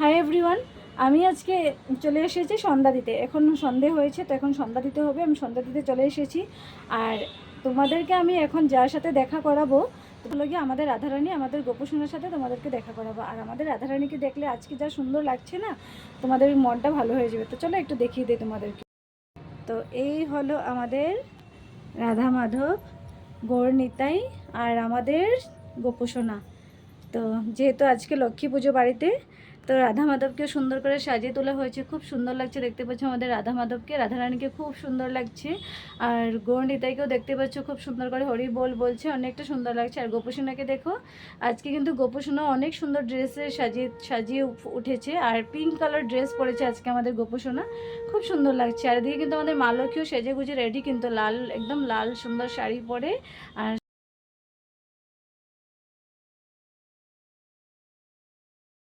Hi everyone, আমি আজকে চলে এসেছি সন্ধ্যা দিতে। এখন সন্ধে হয়েছে, তো এখন সন্ধ্যা দিতে হবে। আমি সন্ধ্যা দিতে চলে এসেছি। আর তোমাদেরকে আমি এখন যার সাথে দেখা করাবো তো হলো গিয়ে আমাদের রাধারানী, আমাদের গোপসোনার সাথে তোমাদেরকে দেখা করাবো। আর আমাদের রাধারানীকে দেখলে আজকে যা সুন্দর লাগছে না, তোমাদের মনটা ভালো হয়ে যাবে। তো চলো একটু দেখিয়ে দিই তোমাদেরকে। তো এই হলো আমাদের রাধা মাধব, গৌর নিতাই আর আমাদের গোপসোনা। তো যেহেতু আজকে লক্ষ্মী পুজো বাড়িতে, তো রাধা মাধবকে সুন্দর করে সাজিয়ে তোলা হয়েছে। খুব সুন্দর লাগছে, দেখতে পাচ্ছ আমাদের রাধা মাধবকে, রাধারানীকে খুব সুন্দর লাগছে। আর গৌর নিতাইকেও দেখতে পাচ্ছ খুব সুন্দর করে হরি বল বলছে, অনেকটা সুন্দর লাগছে। আর গোপসোনাকে দেখো, আজকে কিন্তু গোপসোনা অনেক সুন্দর ড্রেসে সাজিয়ে সাজিয়ে উঠেছে। আর পিঙ্ক কালার ড্রেস পরেছে আজকে আমাদের গোপসোনা, খুব সুন্দর লাগছে। আর এদিকে কিন্তু আমাদের মা লক্ষ্মীও সেজে গুজে রেডি, কিন্তু লাল, একদম লাল সুন্দর শাড়ি পরে। আর